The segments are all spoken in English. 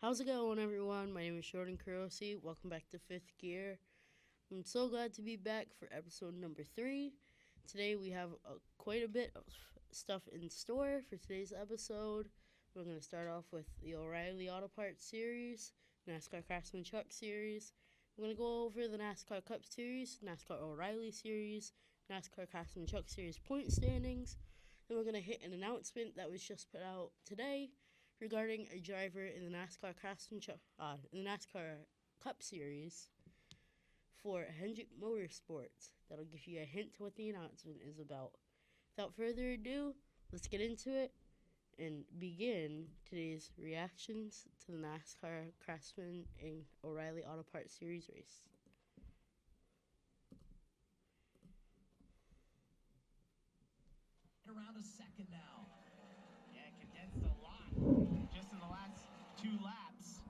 How's it going, everyone? My name is Jordan Kurosi. Welcome back to Fifth Gear. I'm so glad to be back for episode number 3. Today we have quite a bit of stuff in store for today's episode. We're going to start off with the O'Reilly Auto Parts series, NASCAR Craftsman Truck series. We're going to go over the NASCAR Cup series, NASCAR O'Reilly series, NASCAR Craftsman Truck series point standings. Then we're going to hit an announcement that was just put out today regarding a driver in the NASCAR Cup Series for Hendrick Motorsports. That'll give you a hint to what the announcement is about. Without further ado, let's get into it and begin today's reactions to the NASCAR Craftsman and O'Reilly Auto Parts Series race. Around a second now. Yeah, condensed a lot just in the last 2 laps.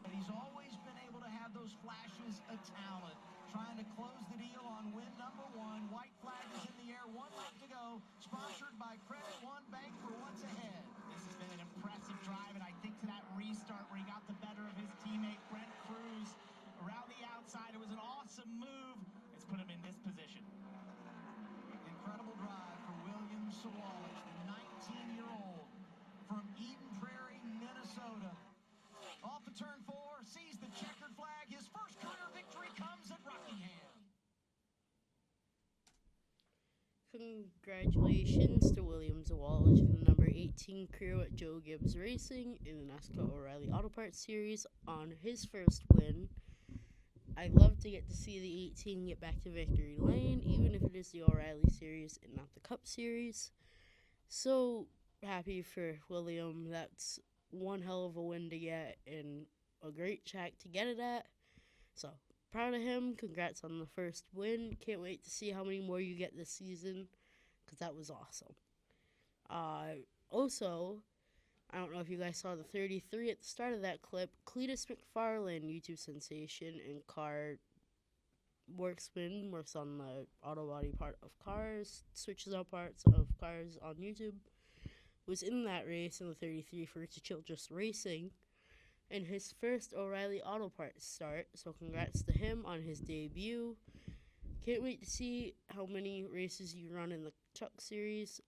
But he's always been able to have those flashes of talent. Trying to close the deal on win number 1. White flag is in the air. 1 lap to go. Sponsored by Credit One Bank for what's ahead. This has been an impressive drive, and I think to that restart where he got the better of his teammate Brent Cruz around the outside, it was an awesome move. It's put him in this position. Incredible drive for William Sawalich, the 19-year-old from Eden Prairie, Minnesota. Off of turn 4, sees the checkered flag. His first career victory comes at Rockingham. Congratulations to William Zawallich and the number 18 crew at Joe Gibbs Racing in the NASCAR O'Reilly Auto Parts Series on his first win. I love to get to see the 18 get back to victory lane, even if it is the O'Reilly Series and not the Cup Series. So happy for William. That's one hell of a win to get and a great track to get it at. So proud of him. Congrats on the first win. Can't wait to see how many more you get this season, because that was awesome. Also, I don't know if you guys saw the 33 at the start of that clip. Cletus McFarland, YouTube sensation and car worksman, works on the auto body part of cars, switches out parts of cars on YouTube, was in that race in the 33 for Richard Childress Racing, and his first O'Reilly Auto Parts start, so congrats to him on his debut. Can't wait to see how many races you run in the Truck Series,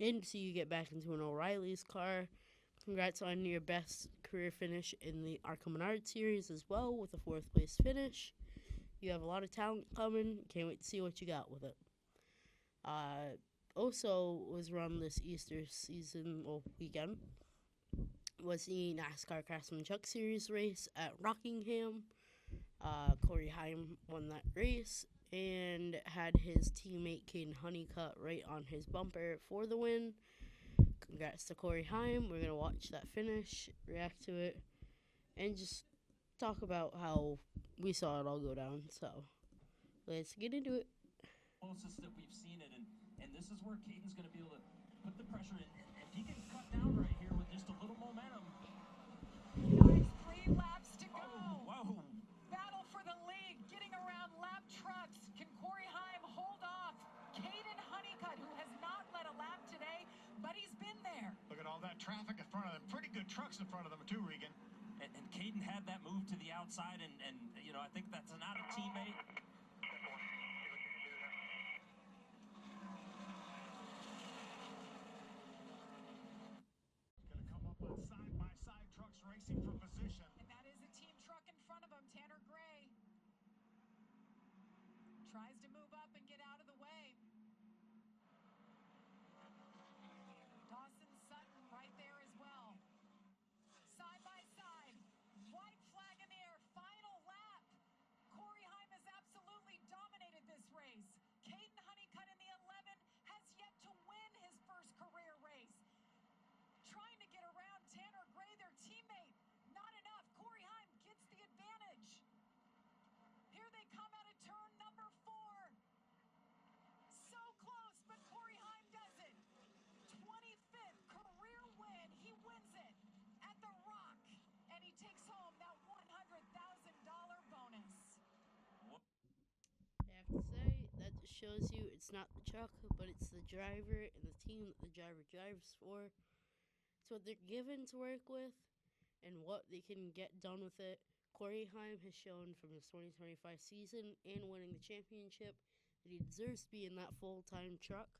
and to see you get back into an O'Reilly's car. Congrats on your best career finish in the Arkham Menard Series as well, with a 4th place finish. You have a lot of talent coming. Can't wait to see what you got with it. Also was run this Easter weekend was the NASCAR Craftsman Truck Series race at Rockingham. Corey Heim won that race and had his teammate Caden Honeycutt right on his bumper for the win. Congrats to Corey Heim. We're going to watch that finish, react to it, and just talk about how we saw it all go down. So let's get into it. Closest that we've seen it, and this is where Caden's going to be able to put the pressure in. If he can cut down right here with just a little momentum. Guys, 3 laps to go. Whoa. Battle for the lead, getting around lap trucks. Can Corey Heim hold off Caden Honeycutt, who has not led a lap today, but he's been there. Look at all that traffic in front of them. Pretty good trucks in front of them too, Regan. And Caden had that move to the outside, and I think that's not a teammate. Gonna come up on side-by-side trucks racing for position. And that is a team truck in front of him, Tanner Gray. Tries to move up and get out of the way. Dawson Sutton right there as well. Side by side, white flag in the air, final lap. Corey Heim has absolutely dominated this race. Caden Honeycutt in the 11 has yet to win his first career race. Trying to get around Tanner Gray, their teammate. Not enough. Corey Heim gets the advantage. Here they come out of turn number 4. So close, but Corey Heim does it. 25th career win. He wins it at the Rock, and he takes home that $100,000 bonus. I have to say, that just shows you it's not the truck, but it's the driver and the team that the driver drives for. It's what they're given to work with, and what they can get done with it. Corey Heim has shown from his 2025 season and winning the championship that he deserves to be in that full time truck,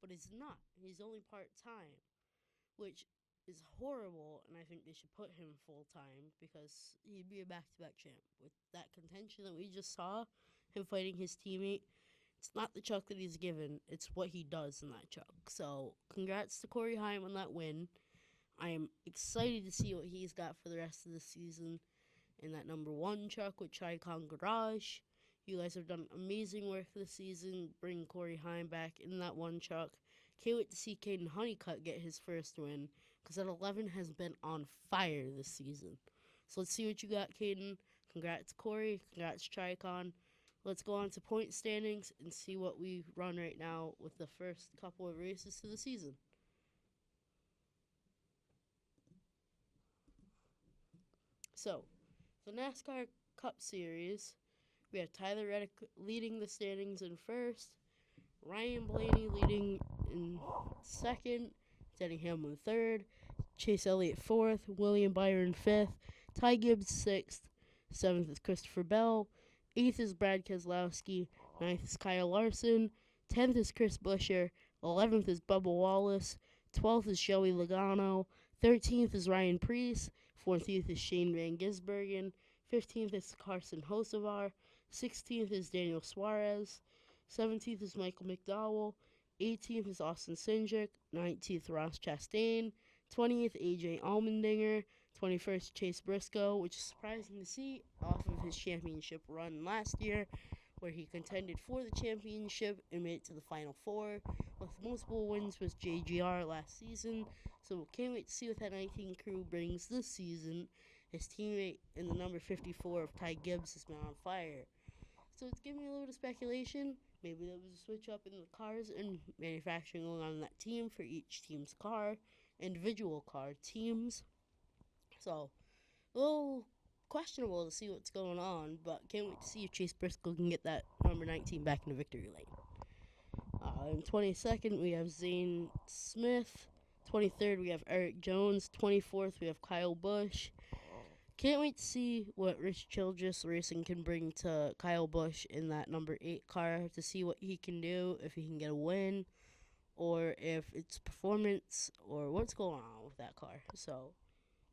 but he's not. He's only part time, which is horrible, and I think they should put him full time because he'd be a back to back champ. With that contention that we just saw, him fighting his teammate, it's not the chuck that he's given, it's what he does in that chuck. So, congrats to Corey Heim on that win. I am excited to see what he's got for the rest of the season in that number one truck with Tricon Garage. You guys have done amazing work this season, bringing Corey Heim back in that one truck. Can't wait to see Caden Honeycutt get his first win, because that 11 has been on fire this season. So let's see what you got, Caden. Congrats, Corey. Congrats, Tricon. Let's go on to point standings and see what we run right now with the first couple of races to the season. So, the NASCAR Cup Series, we have Tyler Reddick leading the standings in first, Ryan Blaney leading in second, Denny Hamlin third, Chase Elliott fourth, William Byron fifth, Ty Gibbs sixth, seventh is Christopher Bell, eighth is Brad Keselowski, ninth is Kyle Larson, 10th is Chris Buescher, 11th is Bubba Wallace, 12th is Joey Logano, 13th is Ryan Preece, 14th is Shane Van Gisbergen, 15th is Carson Hocevar, 16th is Daniel Suarez, 17th is Michael McDowell, 18th is Austin Cindric, 19th Ross Chastain, 20th AJ Allmendinger, 21st Chase Briscoe, which is surprising to see off of his championship run last year, where he contended for the championship and made it to the Final Four with multiple wins with JGR last season. So can't wait to see what that 19 crew brings this season. His teammate in the number 54 of Ty Gibbs has been on fire. So it's giving me a little bit of speculation. Maybe there was a switch up in the cars and manufacturing going on in that team for each team's car, individual car teams. So a little questionable to see what's going on, but can't wait to see if Chase Briscoe can get that number 19 back in the victory lane. In 22nd, we have Zane Smith. 23rd, we have Eric Jones. 24th, we have Kyle Busch. Can't wait to see what Rich Childress Racing can bring to Kyle Busch in that number 8 car to see what he can do, if he can get a win, or if it's performance, or what's going on with that car. So,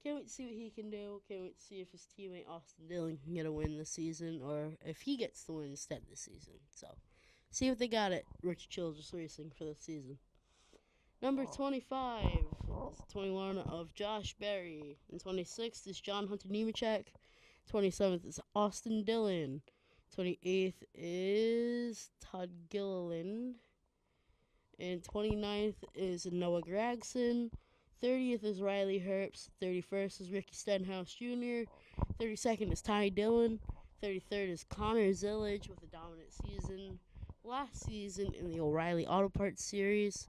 can't wait to see what he can do. Can't wait to see if his teammate Austin Dillon can get a win this season, or if he gets the win instead this season. So, see what they got at Rich Childress Racing for this season. Number 25 is 21 of Josh Berry. And 26th is John Hunter Nemechek. 27th is Austin Dillon. 28th is Todd Gilliland. And 29th is Noah Gragson. 30th is Riley Herbst. 31st is Ricky Stenhouse Jr. 32nd is Ty Dillon. 33rd is Connor Zillage with a dominant season last season in the O'Reilly Auto Parts Series,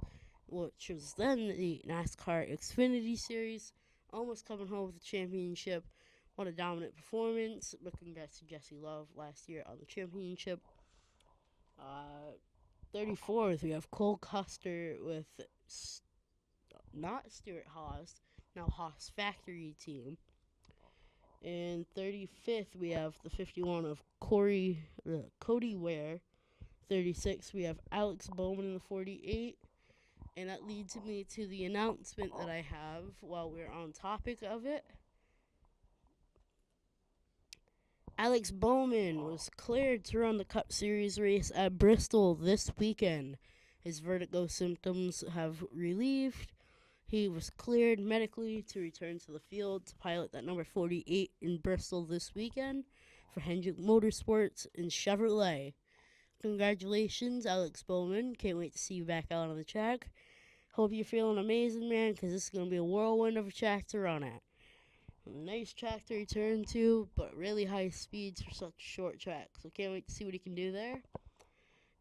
which was then the NASCAR Xfinity Series. Almost coming home with the championship. What a dominant performance. But congrats to Jesse Love last year on the championship. 34th, we have Cole Custer with not Stuart Haas, now Haas Factory Team. And 35th, we have the 51 of Cody Ware. 36, we have Alex Bowman in the 48. And that leads me to the announcement that I have while we're on topic of it. Alex Bowman was cleared to run the Cup Series race at Bristol this weekend. His vertigo symptoms have relieved. He was cleared medically to return to the field to pilot that number 48 in Bristol this weekend for Hendrick Motorsports and Chevrolet. Congratulations, Alex Bowman. Can't wait to see you back out on the track. Hope you're feeling amazing, man, because this is going to be a whirlwind of a track to run at. Nice track to return to, but really high speeds for such a short track. So can't wait to see what he can do there.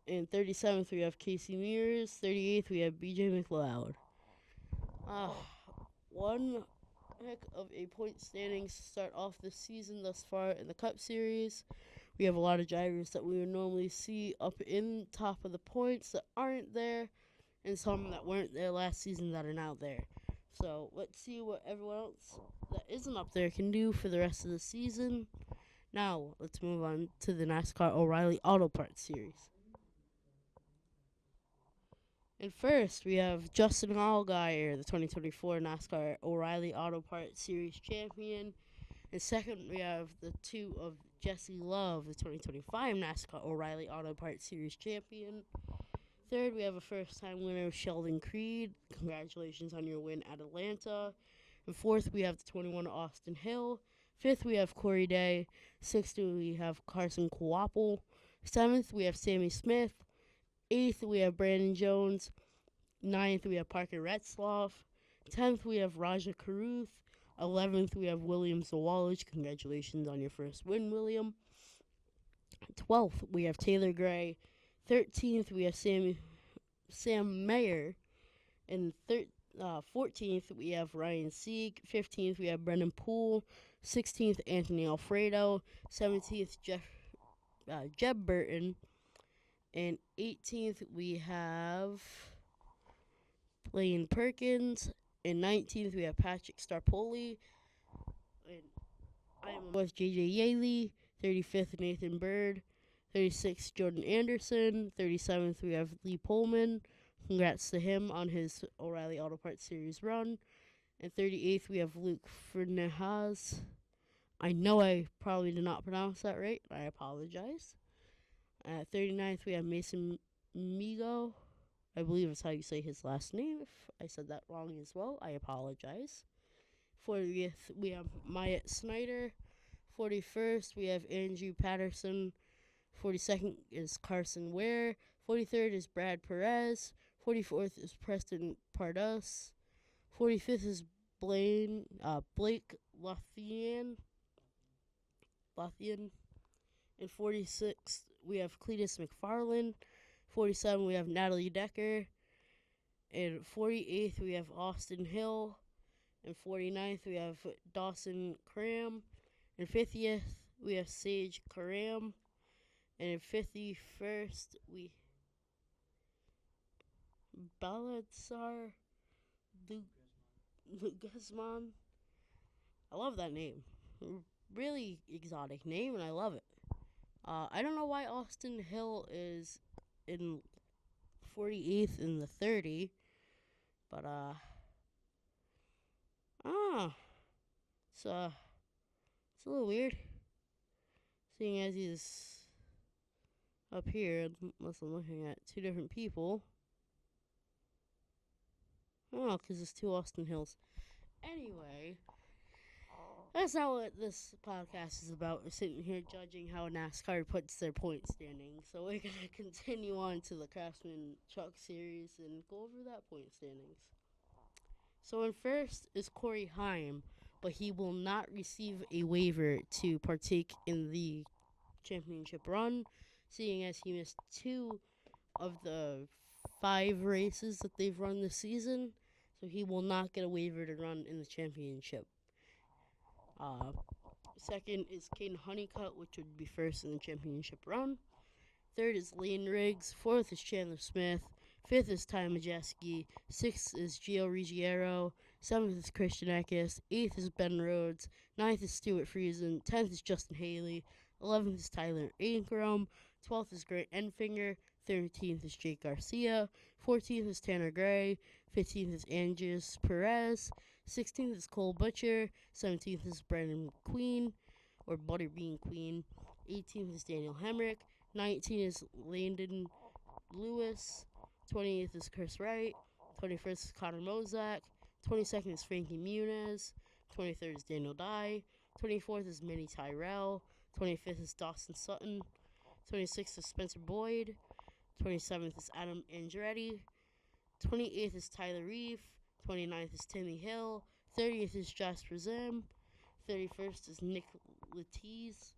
In 37th, we have Casey Mears. 38th, we have BJ McLeod. One heck of a point standings to start off this season thus far in the Cup Series. We have a lot of drivers that we would normally see up in top of the points that aren't there, and some that weren't there last season that are now there. So let's see what everyone else that isn't up there can do for the rest of the season. Now, let's move on to the NASCAR O'Reilly Auto Parts Series. And first, we have Justin Allgaier, the 2024 NASCAR O'Reilly Auto Parts Series champion. And second, we have the two of Jesse Love, the 2025 NASCAR O'Reilly Auto Parts Series champion. Third, we have a first-time winner, Sheldon Creed. Congratulations on your win at Atlanta. And fourth, we have the 21 Austin Hill. Fifth, we have Corey Day. Sixth, we have Carson Kwapel. Seventh, we have Sammy Smith. Eighth, we have Brandon Jones. Ninth, we have Parker Retzloff. 10th, we have Raja Caruth. 11th, we have William Zawalage. Congratulations on your first win, William. 12th, we have Taylor Gray. 13th, we have Sam Mayer. And 14th, we have Ryan Sieg. 15th, we have Brendan Poole. 16th, Anthony Alfredo. 17th, Jeb Burton. And 18th, we have Blaine Perkins. And 19th, we have Patrick Starpoli. And I am with JJ Yaley. 35th, Nathan Bird. 36th, Jordan Anderson. 37th, we have Lee Pullman. Congrats to him on his O'Reilly Auto Parts Series run. And 38th, we have Luke Fernandez. I know I probably did not pronounce that right. I apologize. At 39th, we have Mason Migo. I believe that's how you say his last name. If I said that wrong as well, I apologize. 40th, we have Myatt Snyder. 41st, we have Andrew Patterson. 42nd is Carson Ware. 43rd is Brad Perez. 44th is Preston Pardus. 45th is Blake Lothian. And 46th, we have Cletus McFarland. 47th, we have Natalie Decker. And 48th, we have Austin Hill. And 49th, we have Dawson Cram. And 50th, we have Sage Karam. And in 51st, we Balazar Guzman. I love that name. Really exotic name, and I love it. I don't know why Austin Hill is in 48th in the 30, but it's a little weird, seeing as he's up here, unless I'm looking at two different people. Oh, because it's two Austin Hills. Anyway, that's not what this podcast is about. We're sitting here judging how NASCAR puts their point standings. So we're going to continue on to the Craftsman Truck Series and go over that point standings. So in first is Corey Heim, but he will not receive a waiver to partake in the championship run, seeing as he missed 2 of the 5 races that they've run this season. So he will not get a waiver to run in the championship. Second is Caden Honeycutt, which would be first in the championship run. Third is Lane Riggs. Fourth is Chandler Smith. Fifth is Ty Majeski. Sixth is Gio Ruggiero. Seventh is Christian Eckes. Eighth is Ben Rhodes. Ninth is Stuart Friesen. 10th is Justin Haley. 11th is Tyler Ankrum. 12th is Grant Enfinger. 13th is Jake Garcia. 14th is Tanner Gray. 15th is Andres Perez. 16th is Cole Butcher. 17th is Brandon Queen, or Butterbean Queen. 18th is Daniel Hemrick. 19th is Landon Lewis. 20th is Chris Wright. 21st is Connor Mozak. 22nd is Frankie Muniz. 23rd is Daniel Dye. 24th is Minnie Tyrell. 25th is Dawson Sutton. 26th is Spencer Boyd. 27th is Adam Andretti. 28th is Tyler Reeve. 29th is Timmy Hill. 30th is Jasper Zim. 31st is Nick Latiz.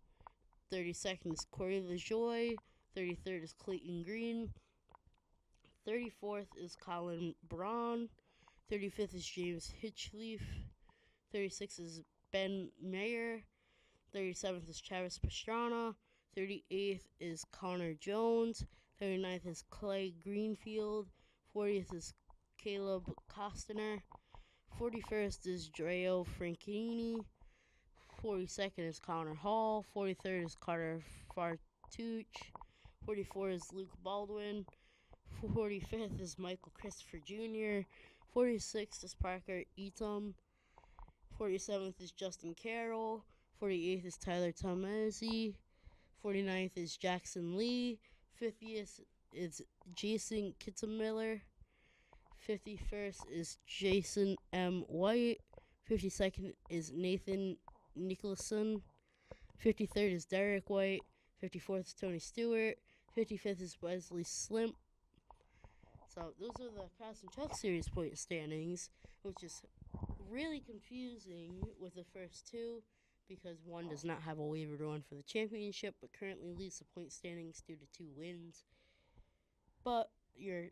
32nd is Corey LaJoy. 33rd is Clayton Green. 34th is Colin Braun. 35th is James Hitchleaf. 36th is Ben Mayer. 37th is Travis Pastrana. 38th is Connor Jones. 39th is Clay Greenfield. 40th is Caleb Costner. 41st is Dreo Franchini. 42nd is Connor Hall. 43rd is Carter Fartuch. 44th is Luke Baldwin. 45th is Michael Christopher Jr. 46th is Parker Eatum. 47th is Justin Carroll. 48th is Tyler Tomasi. 49th is Jackson Lee. 50th is Jason Kittemiller. 51st is Jason M. White. 52nd is Nathan Nicholson. 53rd is Derek White. 54th is Tony Stewart. 55th is Wesley Slimp. So those are the Fast and Chuck Series point standings, which is really confusing with the first two because one does not have a waiver to run for the championship, but currently leads the point standings due to 2 wins. But your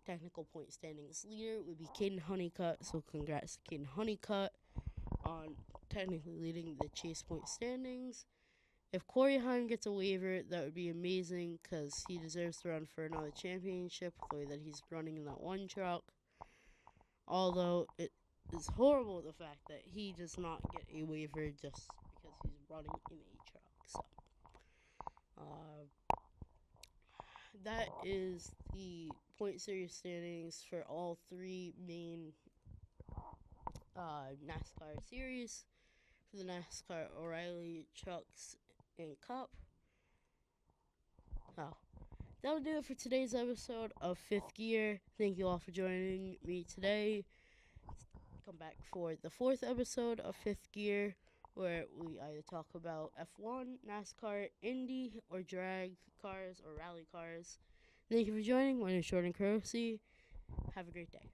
technical point standings leader would be Caden Honeycutt, so congrats to Caden Honeycutt on technically leading the chase point standings. If Corey Heim gets a waiver, that would be amazing because he deserves to run for another championship the way that he's running in that one truck. Although it is horrible the fact that he does not get a waiver just because he's running in a truck. So, that is the point series standings for all 3 main NASCAR series for the NASCAR O'Reilly Trucks and Cup. Oh, that'll do it for today's episode of 5th Gear. Thank you all for joining me today. Come back for the 4th episode of 5th Gear, where we either talk about F1, NASCAR, Indy, or drag cars or rally cars. Thank you for joining. My name is Jordan Carosi. Have a great day.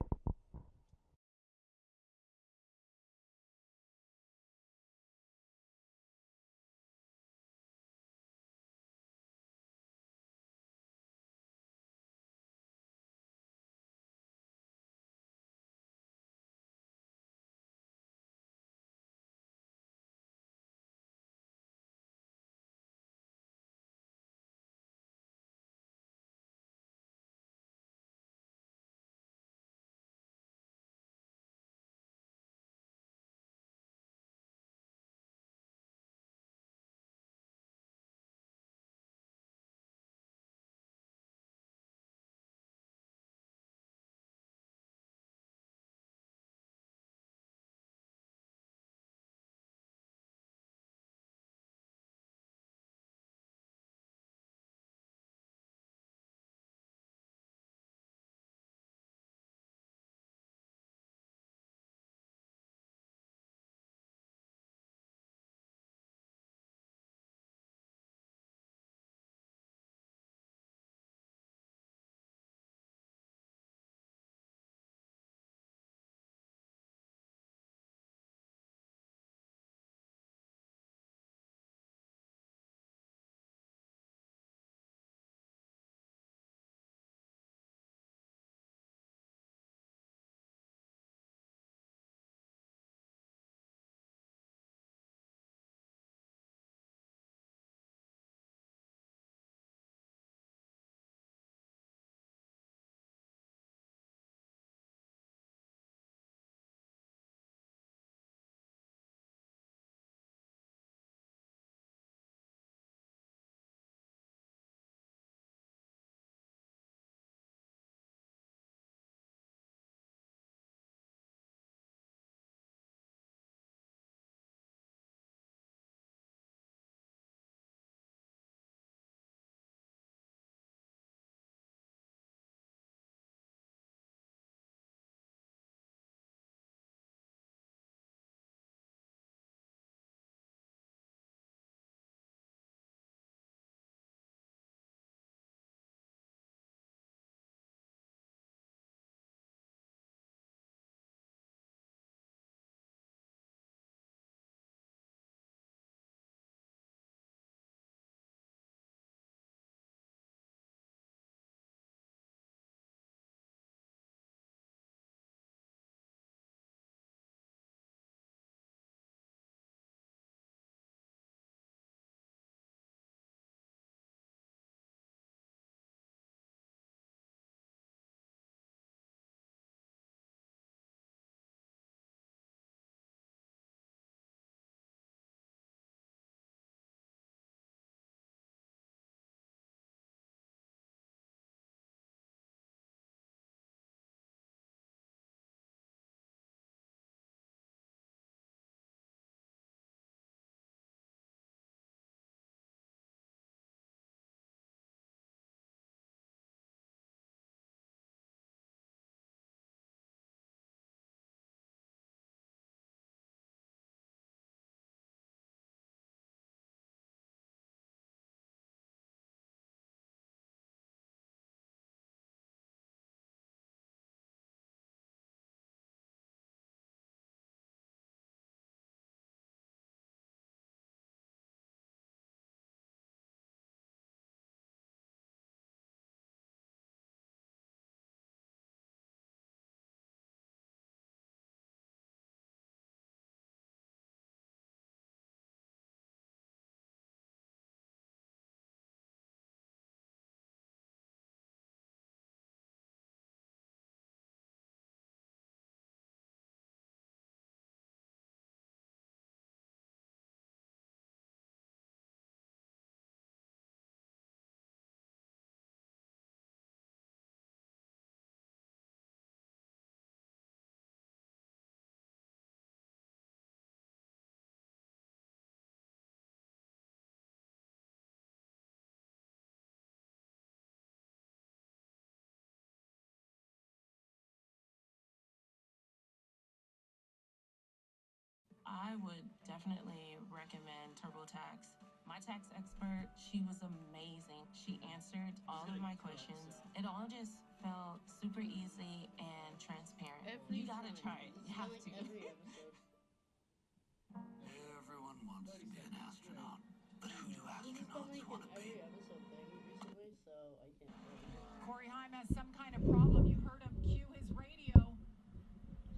I would definitely recommend TurboTax. My tax expert, she was amazing. She answered all of my questions. It all just felt super easy and transparent. You gotta try it. You have to. Every episode.